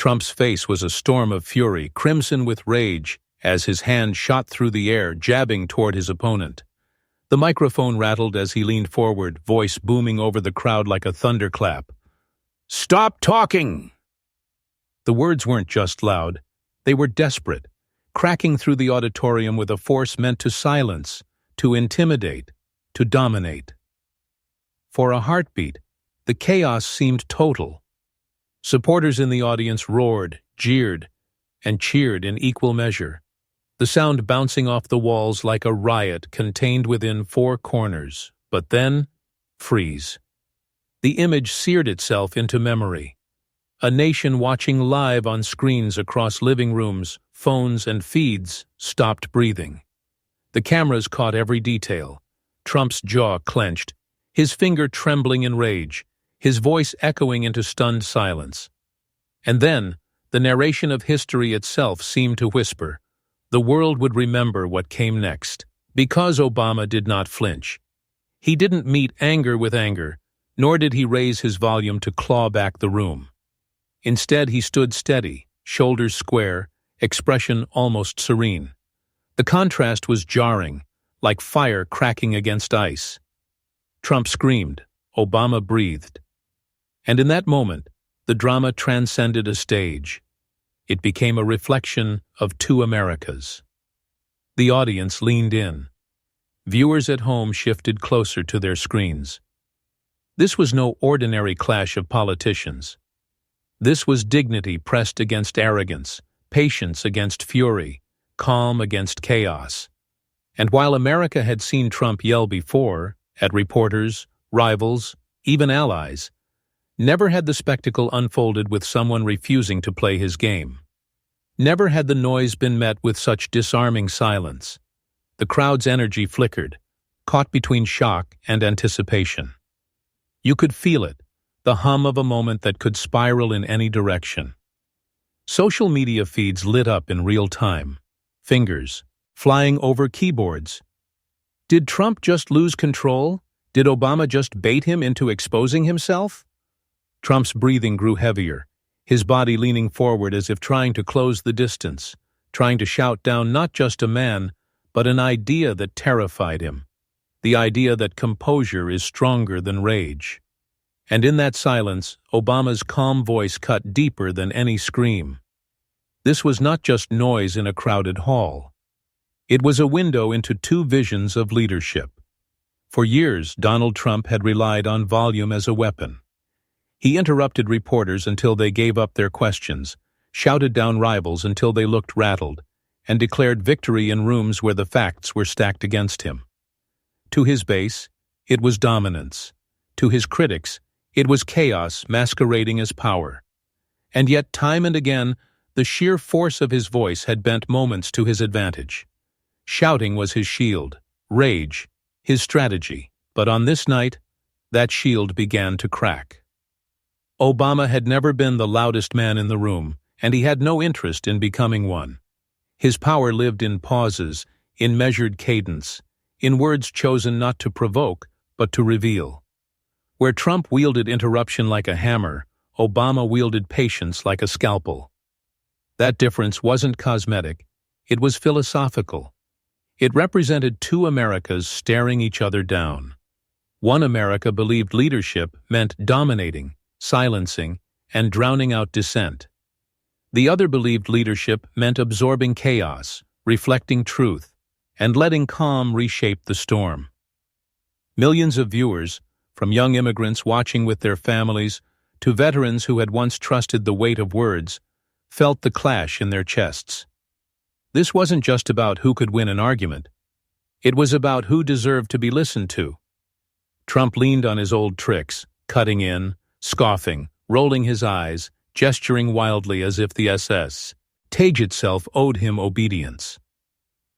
Trump's face was a storm of fury, crimson with rage, as his hand shot through the air, jabbing toward his opponent. The microphone rattled as he leaned forward, voice booming over the crowd like a thunderclap. "Stop talking!" The words weren't just loud, they were desperate, cracking through the auditorium with a force meant to silence, to intimidate, to dominate. For a heartbeat, the chaos seemed total. Supporters in the audience roared, jeered, and cheered in equal measure, the sound bouncing off the walls like a riot contained within four corners. But then, freeze. The image seared itself into memory. A nation watching live on screens across living rooms, phones, and feeds stopped breathing. The cameras caught every detail. Trump's jaw clenched, his finger trembling in rage, his voice echoing into stunned silence. And then, the narration of history itself seemed to whisper, the world would remember what came next. Because Obama did not flinch. He didn't meet anger with anger, nor did he raise his volume to claw back the room. Instead, he stood steady, shoulders square, expression almost serene. The contrast was jarring, like fire cracking against ice. Trump screamed, Obama breathed. And in that moment, the drama transcended a stage. It became a reflection of two Americas. The audience leaned in. Viewers at home shifted closer to their screens. This was no ordinary clash of politicians. This was dignity pressed against arrogance, patience against fury, calm against chaos. And while America had seen Trump yell before, at reporters, rivals, even allies, never had the spectacle unfolded with someone refusing to play his game. Never had the noise been met with such disarming silence. The crowd's energy flickered, caught between shock and anticipation. You could feel it, the hum of a moment that could spiral in any direction. Social media feeds lit up in real time, fingers flying over keyboards. Did Trump just lose control? Did Obama just bait him into exposing himself? Trump's breathing grew heavier, his body leaning forward as if trying to close the distance, trying to shout down not just a man, but an idea that terrified him, the idea that composure is stronger than rage. And in that silence, Obama's calm voice cut deeper than any scream. This was not just noise in a crowded hall. It was a window into two visions of leadership. For years, Donald Trump had relied on volume as a weapon. He interrupted reporters until they gave up their questions, shouted down rivals until they looked rattled, and declared victory in rooms where the facts were stacked against him. To his base, it was dominance. To his critics, it was chaos masquerading as power. And yet, time and again, the sheer force of his voice had bent moments to his advantage. Shouting was his shield, rage, his strategy. But on this night, that shield began to crack. Obama had never been the loudest man in the room, and he had no interest in becoming one. His power lived in pauses, in measured cadence, in words chosen not to provoke, but to reveal. Where Trump wielded interruption like a hammer, Obama wielded patience like a scalpel. That difference wasn't cosmetic, it was philosophical. It represented two Americas staring each other down. One America believed leadership meant dominating, silencing, and drowning out dissent. The other believed leadership meant absorbing chaos, reflecting truth, and letting calm reshape the storm. Millions of viewers, from young immigrants watching with their families to veterans who had once trusted the weight of words, felt the clash in their chests. This wasn't just about who could win an argument. It was about who deserved to be listened to. Trump leaned on his old tricks, cutting in, scoffing, rolling his eyes, gesturing wildly as if the SS Tage itself owed him obedience.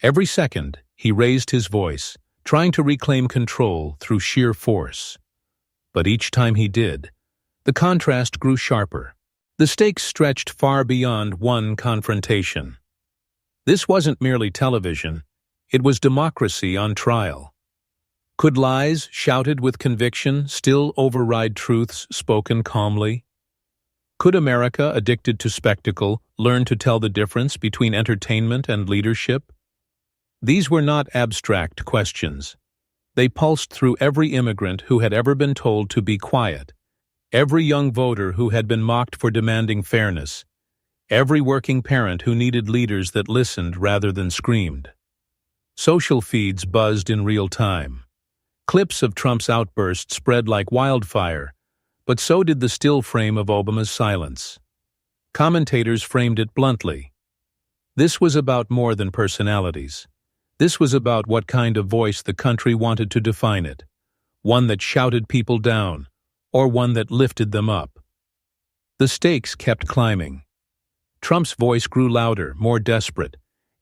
Every second, he raised his voice, trying to reclaim control through sheer force. But each time he did, the contrast grew sharper. The stakes stretched far beyond one confrontation. This wasn't merely television, it was democracy on trial. Could lies, shouted with conviction, still override truths spoken calmly? Could America, addicted to spectacle, learn to tell the difference between entertainment and leadership? These were not abstract questions. They pulsed through every immigrant who had ever been told to be quiet, every young voter who had been mocked for demanding fairness, every working parent who needed leaders that listened rather than screamed. Social feeds buzzed in real time. Clips of Trump's outburst spread like wildfire, but so did the still frame of Obama's silence. Commentators framed it bluntly. This was about more than personalities. This was about what kind of voice the country wanted to define it, one that shouted people down, or one that lifted them up. The stakes kept climbing. Trump's voice grew louder, more desperate,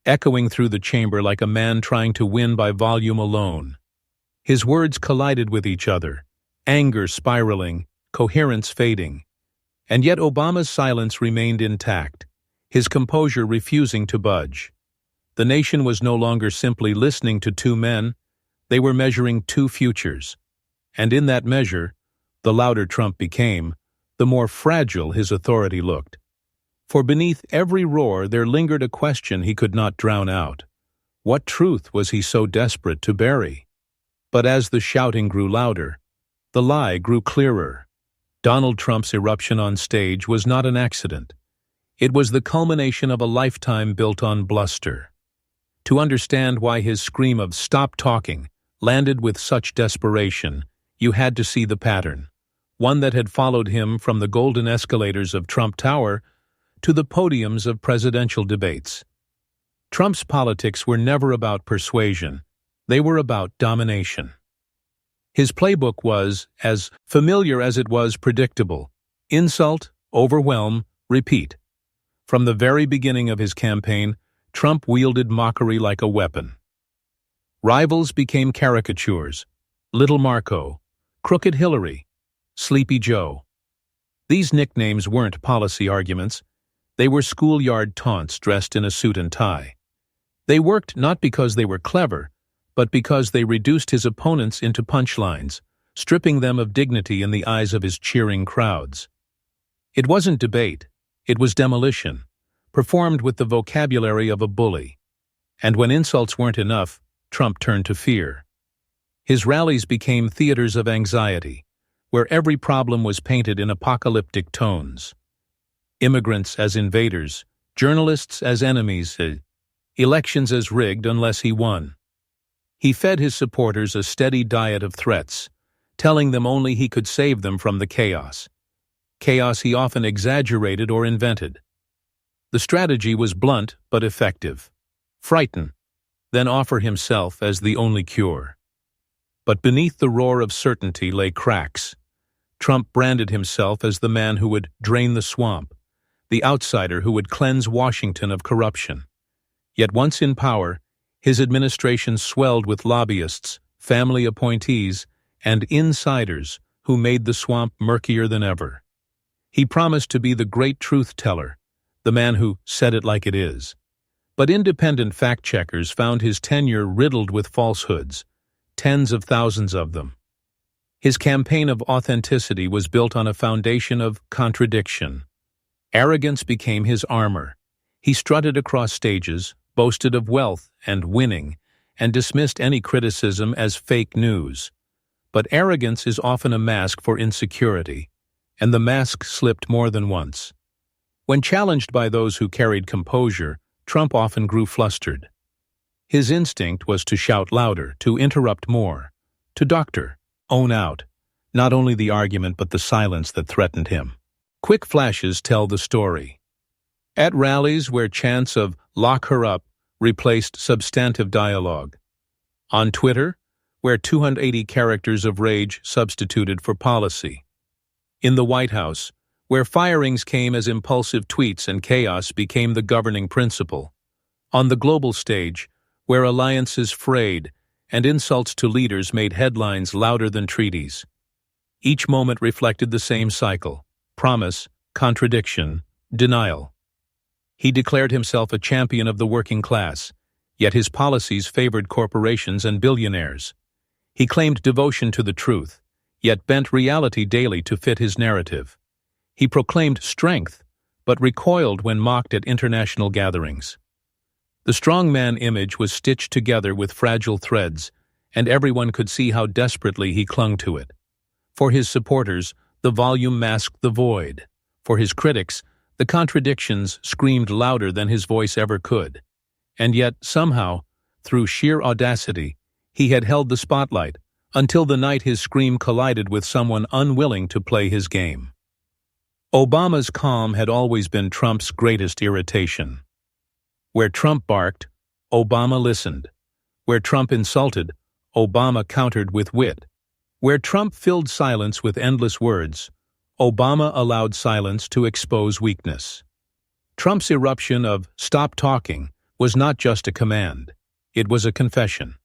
echoing through the chamber like a man trying to win by volume alone. His words collided with each other, anger spiraling, coherence fading. And yet Obama's silence remained intact, his composure refusing to budge. The nation was no longer simply listening to two men, they were measuring two futures. And in that measure, the louder Trump became, the more fragile his authority looked. For beneath every roar there lingered a question he could not drown out. What truth was he so desperate to bury? But as the shouting grew louder, the lie grew clearer. Donald Trump's eruption on stage was not an accident. It was the culmination of a lifetime built on bluster. To understand why his scream of "Stop talking" landed with such desperation, you had to see the pattern, one that had followed him from the golden escalators of Trump Tower to the podiums of presidential debates. Trump's politics were never about persuasion, they were about domination. His playbook was as familiar as it was predictable: insult, overwhelm, repeat. From the very beginning of his campaign, Trump wielded mockery like a weapon. Rivals became caricatures: Little Marco, Crooked Hillary, Sleepy Joe. These nicknames weren't policy arguments, they were schoolyard taunts dressed in a suit and tie. They worked not because they were clever, but because they reduced his opponents into punchlines, stripping them of dignity in the eyes of his cheering crowds. It wasn't debate, it was demolition, performed with the vocabulary of a bully. And when insults weren't enough, Trump turned to fear. His rallies became theaters of anxiety, where every problem was painted in apocalyptic tones. Immigrants as invaders, journalists as enemies, elections as rigged unless he won. He fed his supporters a steady diet of threats, telling them only he could save them from the chaos. Chaos he often exaggerated or invented. The strategy was blunt but effective. Frighten, then offer himself as the only cure. But beneath the roar of certainty lay cracks. Trump branded himself as the man who would drain the swamp, the outsider who would cleanse Washington of corruption. Yet once in power, his administration swelled with lobbyists, family appointees, and insiders who made the swamp murkier than ever. He promised to be the great truth-teller, the man who said it like it is. But independent fact-checkers found his tenure riddled with falsehoods, tens of thousands of them. His campaign of authenticity was built on a foundation of contradiction. Arrogance became his armor. He strutted across stages, boasted of wealth and winning, and dismissed any criticism as fake news. But arrogance is often a mask for insecurity, and the mask slipped more than once. When challenged by those who carried composure, Trump often grew flustered. His instinct was to shout louder, to interrupt more, to doctor, own out, not only the argument but the silence that threatened him. Quick flashes tell the story. At rallies where chants of "lock her up" replaced substantive dialogue. On Twitter, where 280 characters of rage substituted for policy. In the White House, where firings came as impulsive tweets and chaos became the governing principle. On the global stage, where alliances frayed and insults to leaders made headlines louder than treaties. Each moment reflected the same cycle: promise, contradiction, denial. He declared himself a champion of the working class, yet his policies favored corporations and billionaires. He claimed devotion to the truth, yet bent reality daily to fit his narrative. He proclaimed strength, but recoiled when mocked at international gatherings. The strongman image was stitched together with fragile threads, and everyone could see how desperately he clung to it. For his supporters, the volume masked the void. For his critics, the contradictions screamed louder than his voice ever could. And yet, somehow, through sheer audacity, he had held the spotlight, until the night his scream collided with someone unwilling to play his game. Obama's calm had always been Trump's greatest irritation. Where Trump barked, Obama listened. Where Trump insulted, Obama countered with wit. Where Trump filled silence with endless words, Obama allowed silence to expose weakness. Trump's eruption of "stop talking" was not just a command. It was a confession.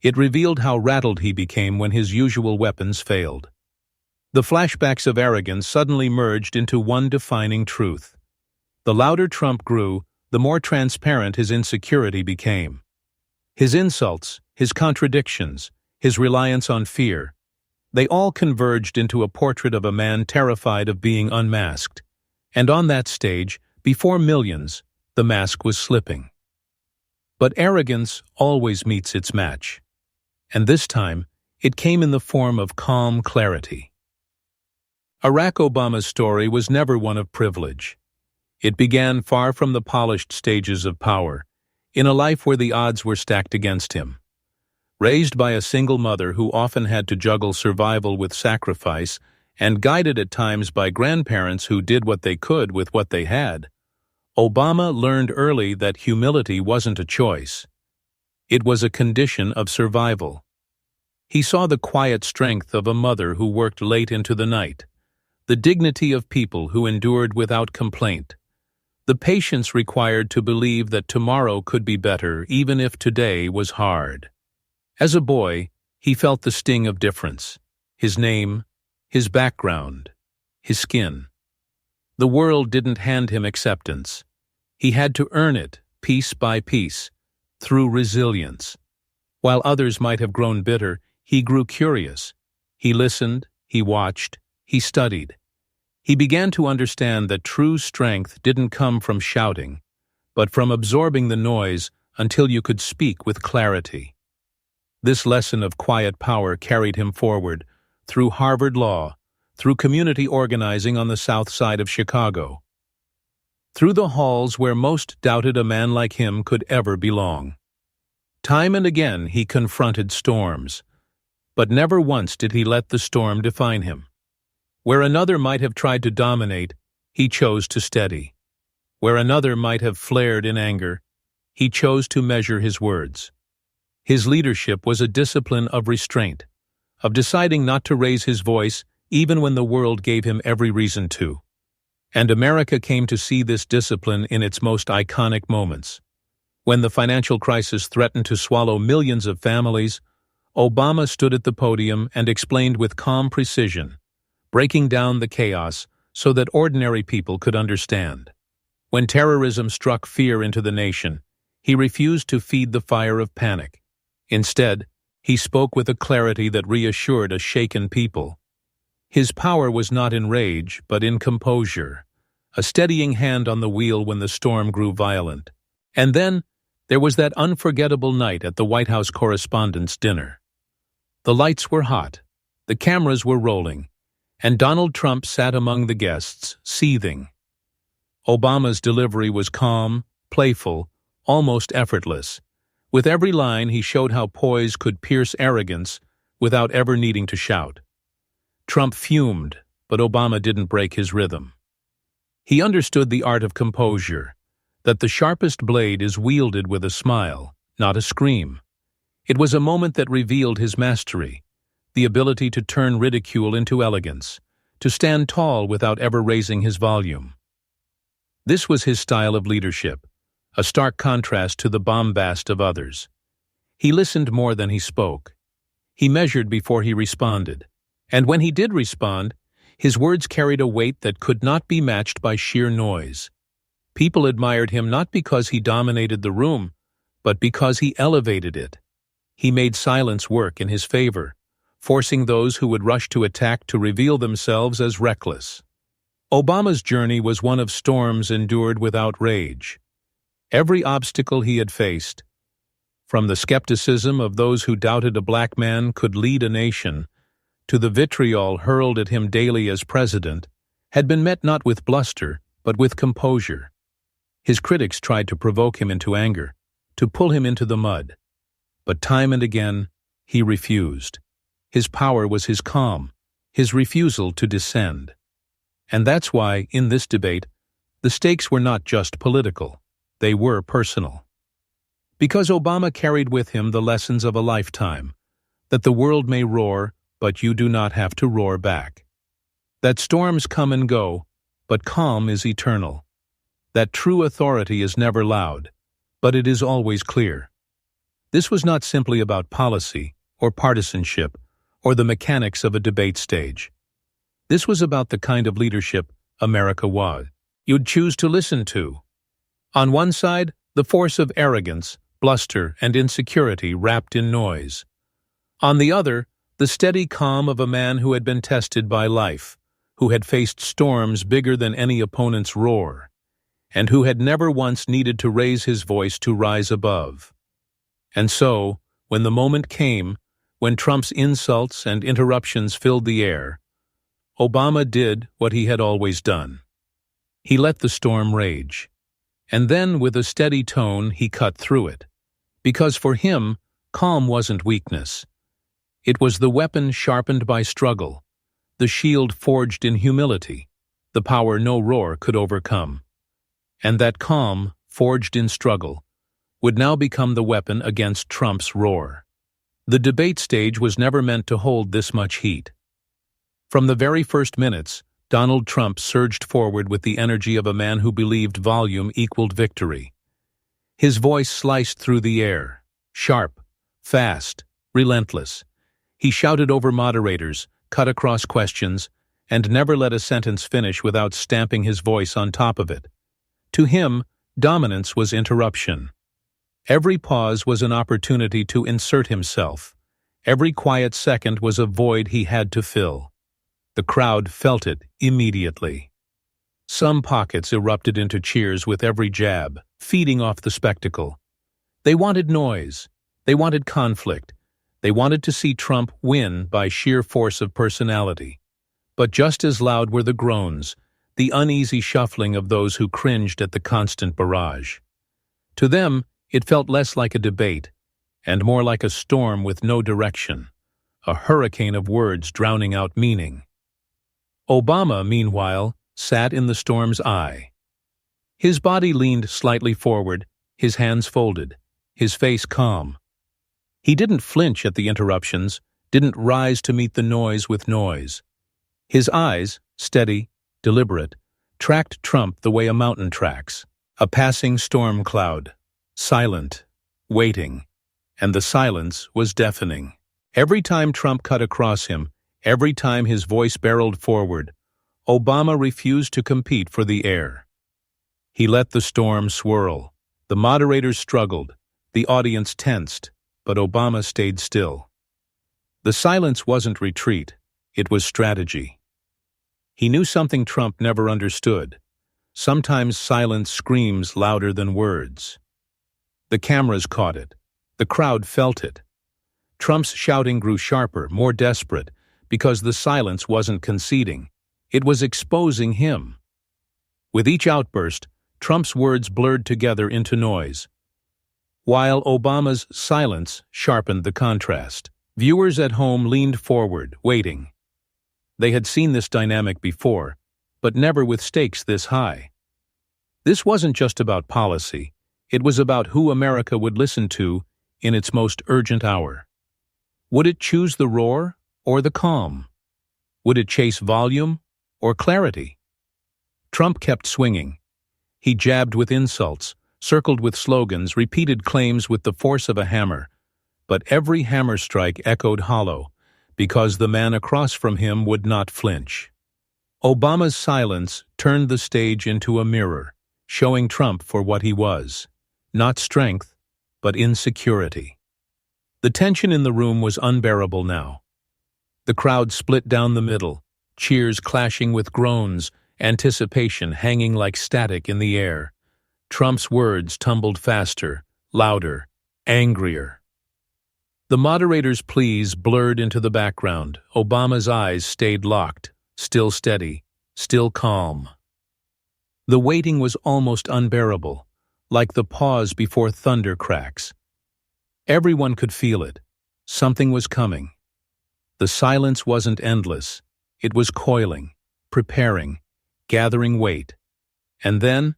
It revealed how rattled he became when his usual weapons failed. The flashbacks of arrogance suddenly merged into one defining truth. The louder Trump grew, the more transparent his insecurity became. His insults, his contradictions, his reliance on fear, they all converged into a portrait of a man terrified of being unmasked. And on that stage, before millions, the mask was slipping. But arrogance always meets its match. And this time, it came in the form of calm clarity. Barack Obama's story was never one of privilege. It began far from the polished stages of power, in a life where the odds were stacked against him. Raised by a single mother who often had to juggle survival with sacrifice, and guided at times by grandparents who did what they could with what they had, Obama learned early that humility wasn't a choice. It was a condition of survival. He saw the quiet strength of a mother who worked late into the night, the dignity of people who endured without complaint, the patience required to believe that tomorrow could be better even if today was hard. As a boy, he felt the sting of difference, his name, his background, his skin. The world didn't hand him acceptance. He had to earn it, piece by piece, through resilience. While others might have grown bitter, he grew curious. He listened, he watched, he studied. He began to understand that true strength didn't come from shouting, but from absorbing the noise until you could speak with clarity. This lesson of quiet power carried him forward, through Harvard Law, through community organizing on the south side of Chicago, through the halls where most doubted a man like him could ever belong. Time and again he confronted storms, but never once did he let the storm define him. Where another might have tried to dominate, he chose to steady. Where another might have flared in anger, he chose to measure his words. His leadership was a discipline of restraint, of deciding not to raise his voice even when the world gave him every reason to. And America came to see this discipline in its most iconic moments. When the financial crisis threatened to swallow millions of families, Obama stood at the podium and explained with calm precision, breaking down the chaos so that ordinary people could understand. When terrorism struck fear into the nation, he refused to feed the fire of panic. Instead, he spoke with a clarity that reassured a shaken people. His power was not in rage, but in composure, a steadying hand on the wheel when the storm grew violent. And then, there was that unforgettable night at the White House Correspondents' Dinner. The lights were hot, the cameras were rolling, and Donald Trump sat among the guests, seething. Obama's delivery was calm, playful, almost effortless. With every line, he showed how poise could pierce arrogance without ever needing to shout. Trump fumed, but Obama didn't break his rhythm. He understood the art of composure, that the sharpest blade is wielded with a smile, not a scream. It was a moment that revealed his mastery, the ability to turn ridicule into elegance, to stand tall without ever raising his volume. This was his style of leadership, a stark contrast to the bombast of others. He listened more than he spoke. He measured before he responded. And when he did respond, his words carried a weight that could not be matched by sheer noise. People admired him not because he dominated the room, but because he elevated it. He made silence work in his favor, forcing those who would rush to attack to reveal themselves as reckless. Obama's journey was one of storms endured without rage. Every obstacle he had faced, from the skepticism of those who doubted a black man could lead a nation, to the vitriol hurled at him daily as president, had been met not with bluster, but with composure. His critics tried to provoke him into anger, to pull him into the mud. But time and again, he refused. His power was his calm, his refusal to descend. And that's why, in this debate, the stakes were not just political, they were personal. Because Obama carried with him the lessons of a lifetime, that the world may roar, but you do not have to roar back. That storms come and go, but calm is eternal. That true authority is never loud, but it is always clear. This was not simply about policy, or partisanship, or the mechanics of a debate stage. This was about the kind of leadership America was. You'd choose to listen to. On one side, the force of arrogance, bluster, and insecurity wrapped in noise. On the other, the steady calm of a man who had been tested by life, who had faced storms bigger than any opponent's roar, and who had never once needed to raise his voice to rise above. And so, when the moment came, when Trump's insults and interruptions filled the air, Obama did what he had always done. He let the storm rage. And then, with a steady tone, he cut through it. Because for him, calm wasn't weakness. It was the weapon sharpened by struggle, the shield forged in humility, the power no roar could overcome. And that calm, forged in struggle, would now become the weapon against Trump's roar. The debate stage was never meant to hold this much heat. From the very first minutes, Donald Trump surged forward with the energy of a man who believed volume equaled victory. His voice sliced through the air, sharp, fast, relentless. He shouted over moderators, cut across questions, and never let a sentence finish without stamping his voice on top of it. To him, dominance was interruption. Every pause was an opportunity to insert himself. Every quiet second was a void he had to fill. The crowd felt it immediately. Some pockets erupted into cheers with every jab, feeding off the spectacle. They wanted noise. They wanted conflict. They wanted to see Trump win by sheer force of personality. But just as loud were the groans, the uneasy shuffling of those who cringed at the constant barrage. To them, it felt less like a debate, and more like a storm with no direction, a hurricane of words drowning out meaning. Obama, meanwhile, sat in the storm's eye. His body leaned slightly forward, his hands folded, his face calm. He didn't flinch at the interruptions, didn't rise to meet the noise with noise. His eyes, steady, deliberate, tracked Trump the way a mountain tracks, a passing storm cloud, silent, waiting, and the silence was deafening. Every time Trump cut across him, every time his voice barreled forward, Obama refused to compete for the air. He let the storm swirl. The moderators struggled, the audience tensed, but Obama stayed still. The silence wasn't retreat, it was strategy. He knew something Trump never understood. Sometimes silence screams louder than words. The cameras caught it. The crowd felt it. Trump's shouting grew sharper, more desperate, because the silence wasn't conceding. It was exposing him. With each outburst, Trump's words blurred together into noise, while Obama's silence sharpened the contrast. Viewers at home leaned forward, waiting. They had seen this dynamic before, but never with stakes this high. This wasn't just about policy. It was about who America would listen to in its most urgent hour. Would it choose the roar or the calm? Would it chase volume or clarity? Trump kept swinging. He jabbed with insults, circled with slogans, repeated claims with the force of a hammer. But every hammer strike echoed hollow, because the man across from him would not flinch. Obama's silence turned the stage into a mirror, showing Trump for what he was. Not strength, but insecurity. The tension in the room was unbearable now. The crowd split down the middle, cheers clashing with groans, anticipation hanging like static in the air. Trump's words tumbled faster, louder, angrier. The moderator's pleas blurred into the background. Obama's eyes stayed locked, still steady, still calm. The waiting was almost unbearable, like the pause before thunder cracks. Everyone could feel it. Something was coming. The silence wasn't endless. It was coiling, preparing, gathering weight. And then,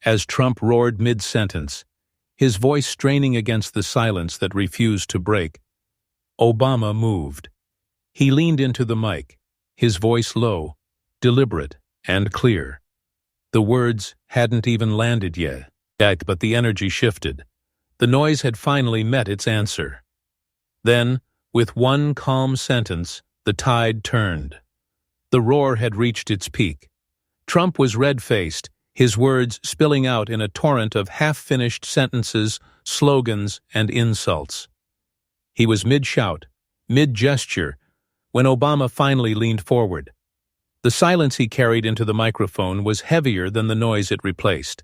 as Trump roared mid-sentence, his voice straining against the silence that refused to break, Obama moved. He leaned into the mic, his voice low, deliberate, and clear. The words hadn't even landed yet, but the energy shifted. The noise had finally met its answer. Then, with one calm sentence, the tide turned. The roar had reached its peak. Trump was red-faced, his words spilling out in a torrent of half-finished sentences, slogans, and insults. He was mid-shout, mid-gesture, when Obama finally leaned forward. The silence he carried into the microphone was heavier than the noise it replaced.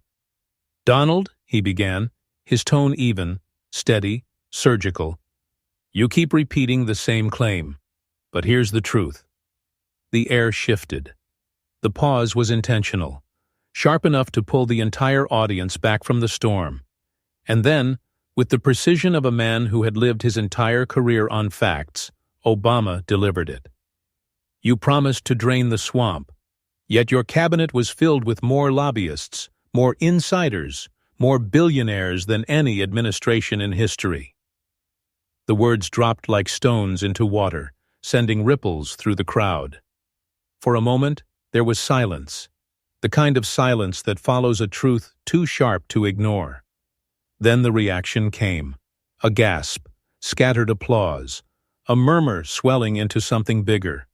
"Donald," he began, his tone even, steady, surgical. "You keep repeating the same claim, but here's the truth." The air shifted. The pause was intentional, sharp enough to pull the entire audience back from the storm. And then, with the precision of a man who had lived his entire career on facts, Obama delivered it. "You promised to drain the swamp, yet your cabinet was filled with more lobbyists, more insiders, more billionaires than any administration in history." The words dropped like stones into water, sending ripples through the crowd. For a moment, there was silence, the kind of silence that follows a truth too sharp to ignore. Then the reaction came, a gasp, scattered applause, a murmur swelling into something bigger.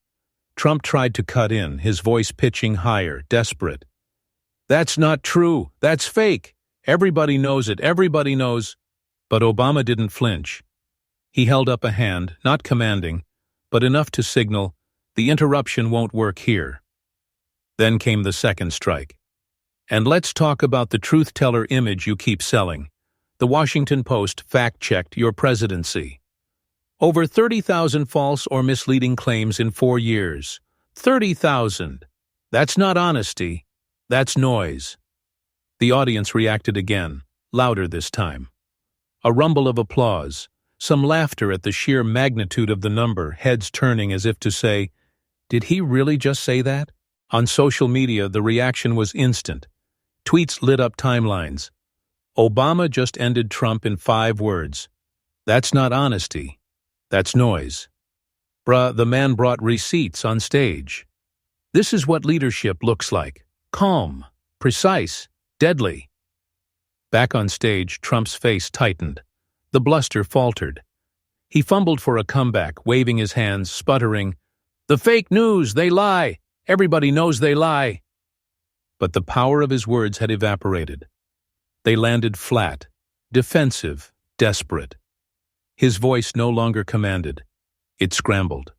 Trump tried to cut in, his voice pitching higher, desperate. "That's not true. That's fake. Everybody knows it. Everybody knows." But Obama didn't flinch. He held up a hand, not commanding, but enough to signal, "The interruption won't work here." Then came the second strike. "And let's talk about the truth-teller image you keep selling." The Washington Post fact-checked your presidency. Over 30,000 false or misleading claims in 4 years. 30,000. That's not honesty. That's noise. The audience reacted again, louder this time. A rumble of applause, some laughter at the sheer magnitude of the number, heads turning as if to say, "Did he really just say that?" On social media, the reaction was instant. Tweets lit up timelines. Obama just ended Trump in 5 words. That's not honesty. That's noise. Bruh, the man brought receipts on stage. This is what leadership looks like. Calm, precise, deadly. Back on stage, Trump's face tightened. The bluster faltered. He fumbled for a comeback, waving his hands, sputtering, "The fake news, they lie. Everybody knows they lie." But the power of his words had evaporated. They landed flat, defensive, desperate. His voice no longer commanded. It scrambled.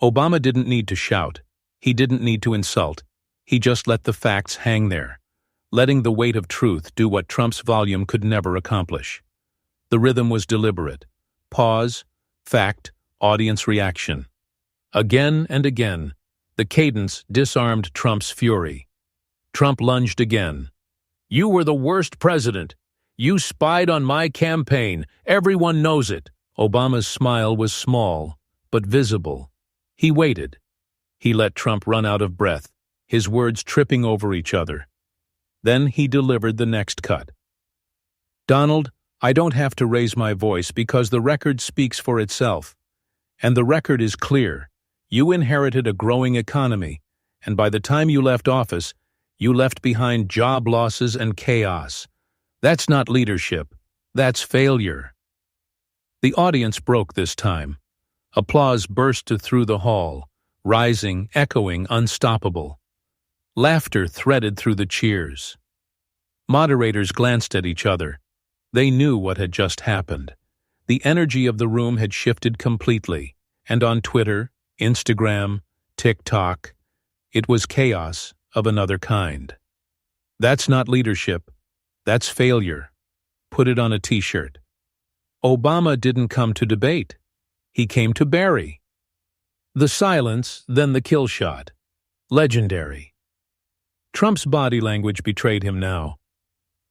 Obama didn't need to shout. He didn't need to insult. He just let the facts hang there, letting the weight of truth do what Trump's volume could never accomplish. The rhythm was deliberate. Pause, fact, audience reaction. Again and again, the cadence disarmed Trump's fury. Trump lunged again. "You were the worst president. You spied on my campaign. Everyone knows it." Obama's smile was small, but visible. He waited. He let Trump run out of breath, his words tripping over each other. Then he delivered the next cut. "Donald, I don't have to raise my voice because the record speaks for itself. And the record is clear. You inherited a growing economy, and by the time you left office, you left behind job losses and chaos. That's not leadership. That's failure." The audience broke this time. Applause burst through the hall, rising, echoing, unstoppable. Laughter threaded through the cheers. Moderators glanced at each other. They knew what had just happened. The energy of the room had shifted completely, and on Twitter, Instagram, TikTok, it was chaos, of another kind. That's not leadership. That's failure. Put it on a t-shirt. Obama didn't come to debate. He came to bury. The silence, then the kill shot. Legendary. Trump's body language betrayed him now.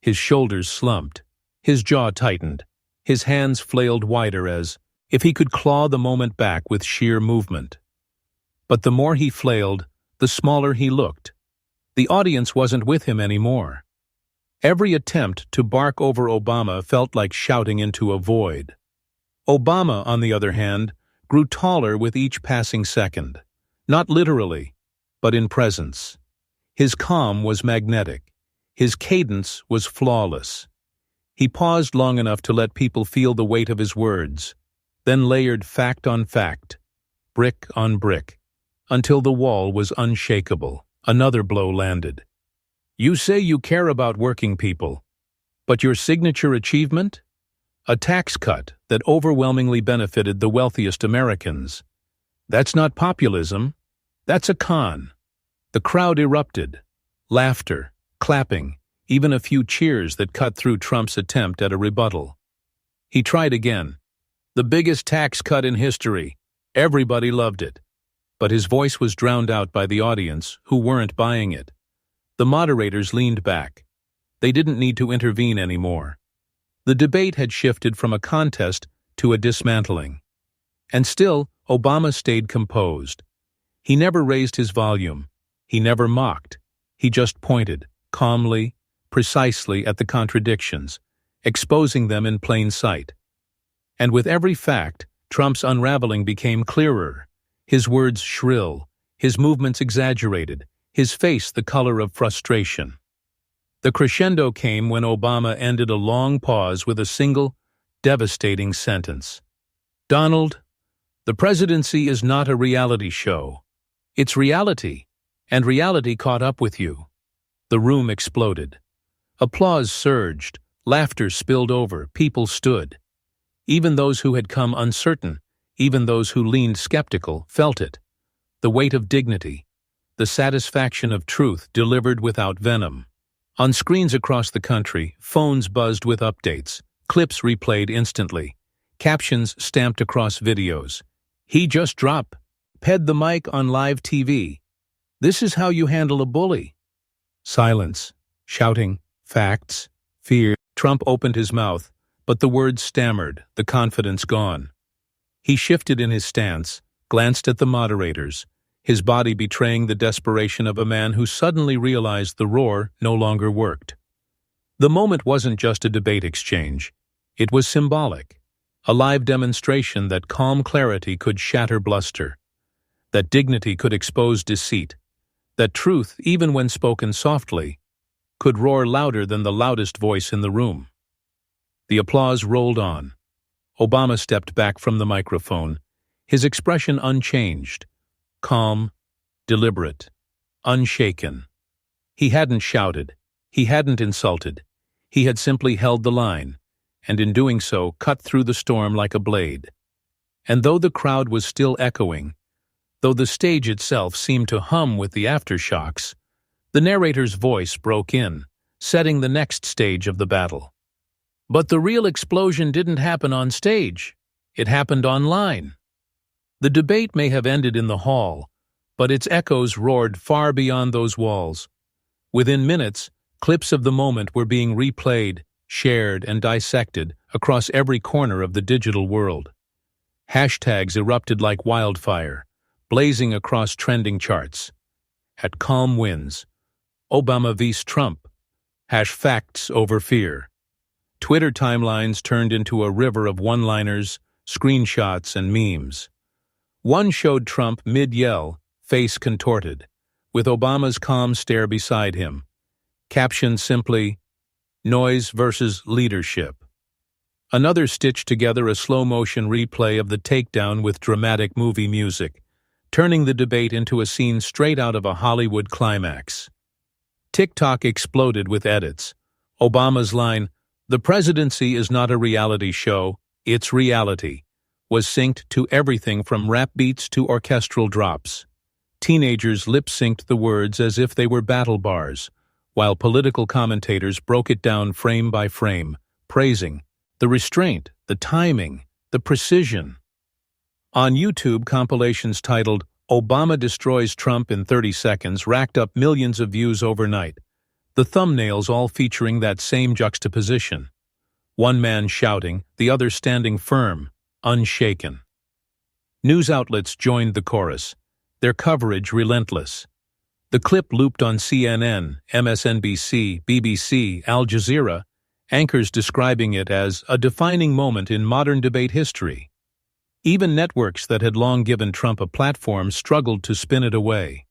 His shoulders slumped. His jaw tightened. His hands flailed wider as if he could claw the moment back with sheer movement. But the more he flailed, the smaller he looked. The audience wasn't with him anymore. Every attempt to bark over Obama felt like shouting into a void. Obama, on the other hand, grew taller with each passing second. Not literally, but in presence. His calm was magnetic. His cadence was flawless. He paused long enough to let people feel the weight of his words, then layered fact on fact, brick on brick, until the wall was unshakable. Another blow landed. You say you care about working people, but your signature achievement? A tax cut that overwhelmingly benefited the wealthiest Americans. That's not populism. That's a con. The crowd erupted. Laughter, clapping, even a few cheers that cut through Trump's attempt at a rebuttal. He tried again. The biggest tax cut in history. Everybody loved it. But his voice was drowned out by the audience, who weren't buying it. The moderators leaned back. They didn't need to intervene anymore. The debate had shifted from a contest to a dismantling. And still, Obama stayed composed. He never raised his volume. He never mocked. He just pointed, calmly, precisely at the contradictions, exposing them in plain sight. And with every fact, Trump's unraveling became clearer. His words shrill, his movements exaggerated, his face the color of frustration. The crescendo came when Obama ended a long pause with a single, devastating sentence. Donald, the presidency is not a reality show. It's reality, and reality caught up with you. The room exploded. Applause surged, laughter spilled over, people stood. Even those who had come uncertain, even those who leaned skeptical, felt it. The weight of dignity, the satisfaction of truth delivered without venom. On screens across the country, phones buzzed with updates, clips replayed instantly, captions stamped across videos. He just dropped. Ped the mic on live TV. This is how you handle a bully. Silence, shouting, facts, fear. Trump opened his mouth, but the words stammered, the confidence gone. He shifted in his stance, glanced at the moderators, his body betraying the desperation of a man who suddenly realized the roar no longer worked. The moment wasn't just a debate exchange. It was symbolic, a live demonstration that calm clarity could shatter bluster, that dignity could expose deceit, that truth, even when spoken softly, could roar louder than the loudest voice in the room. The applause rolled on. Obama stepped back from the microphone, his expression unchanged, calm, deliberate, unshaken. He hadn't shouted, he hadn't insulted, he had simply held the line, and in doing so cut through the storm like a blade. And though the crowd was still echoing, though the stage itself seemed to hum with the aftershocks, the narrator's voice broke in, setting the next stage of the battle. But the real explosion didn't happen on stage. It happened online. The debate may have ended in the hall, but its echoes roared far beyond those walls. Within minutes, clips of the moment were being replayed, shared, and dissected across every corner of the digital world. Hashtags erupted like wildfire, blazing across trending charts. At calm wins, Obama vs. Trump, #facts over fear. Twitter timelines turned into a river of one-liners, screenshots, and memes. One showed Trump mid-yell, face contorted, with Obama's calm stare beside him. Captioned simply, "Noise versus leadership." Another stitched together a slow-motion replay of the takedown with dramatic movie music, turning the debate into a scene straight out of a Hollywood climax. TikTok exploded with edits. Obama's line, "The presidency is not a reality show, it's reality," was synced to everything from rap beats to orchestral drops. Teenagers lip-synced the words as if they were battle bars, while political commentators broke it down frame by frame, praising the restraint, the timing, the precision. On YouTube, compilations titled "Obama Destroys Trump in 30 Seconds" racked up millions of views overnight, the thumbnails all featuring that same juxtaposition. One man shouting, the other standing firm, unshaken. News outlets joined the chorus, their coverage relentless. The clip looped on CNN, MSNBC, BBC, Al Jazeera, anchors describing it as a defining moment in modern debate history. Even networks that had long given Trump a platform struggled to spin it away.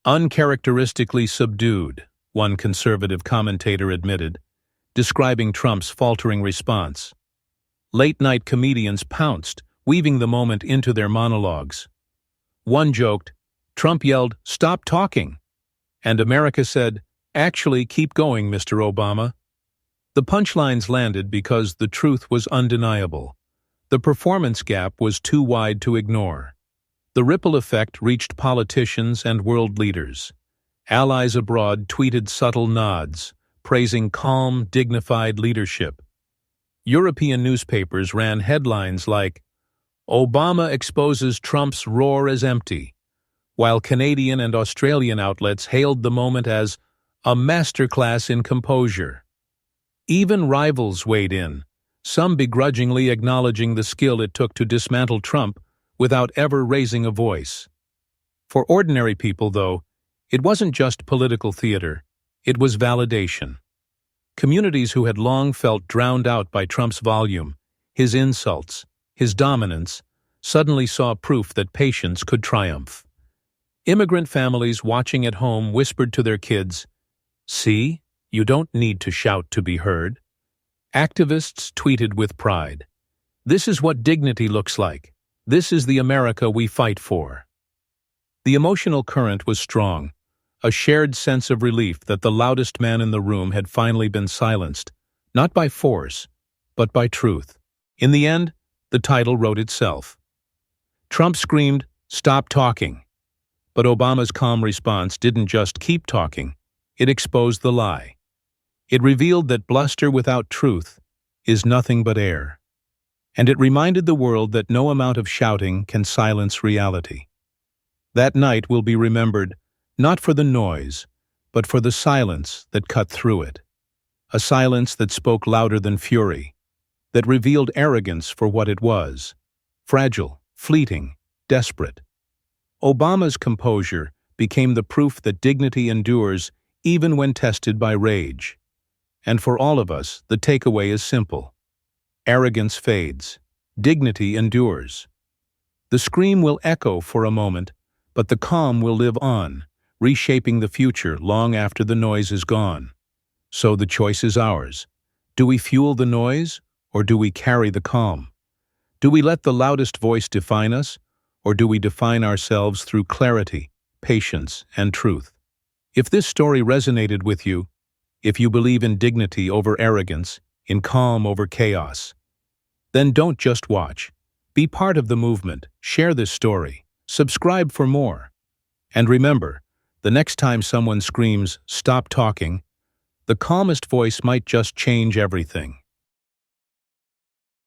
Uncharacteristically subdued, one conservative commentator admitted, describing Trump's faltering response. Late-night comedians pounced, weaving the moment into their monologues. One joked, Trump yelled, "Stop talking!" And America said, "Actually, keep going, Mr. Obama." The punchlines landed because the truth was undeniable. The performance gap was too wide to ignore. The ripple effect reached politicians and world leaders. Allies abroad tweeted subtle nods, praising calm, dignified leadership. European newspapers ran headlines like, "Obama exposes Trump's roar as empty," while Canadian and Australian outlets hailed the moment as a masterclass in composure. Even rivals weighed in, some begrudgingly acknowledging the skill it took to dismantle Trump without ever raising a voice. For ordinary people, though, it wasn't just political theater, it was validation. Communities who had long felt drowned out by Trump's volume, his insults, his dominance, suddenly saw proof that patience could triumph. Immigrant families watching at home whispered to their kids, "See, you don't need to shout to be heard." Activists tweeted with pride, "This is what dignity looks like. This is the America we fight for." The emotional current was strong, a shared sense of relief that the loudest man in the room had finally been silenced, not by force, but by truth. In the end, the title wrote itself. Trump screamed, "Stop talking." But Obama's calm response didn't just keep talking, it exposed the lie. It revealed that bluster without truth is nothing but air. And it reminded the world that no amount of shouting can silence reality. That night will be remembered not for the noise, but for the silence that cut through it. A silence that spoke louder than fury, that revealed arrogance for what it was, fragile, fleeting, desperate. Obama's composure became the proof that dignity endures even when tested by rage. And for all of us, the takeaway is simple. Arrogance fades. Dignity endures. The scream will echo for a moment, but the calm will live on, reshaping the future long after the noise is gone. So the choice is ours. Do we fuel the noise, or do we carry the calm? Do we let the loudest voice define us, or do we define ourselves through clarity, patience, and truth? If this story resonated with you, if you believe in dignity over arrogance, in calm over chaos, then don't just watch. Be part of the movement, share this story, subscribe for more. And remember, the next time someone screams, "Stop talking," the calmest voice might just change everything.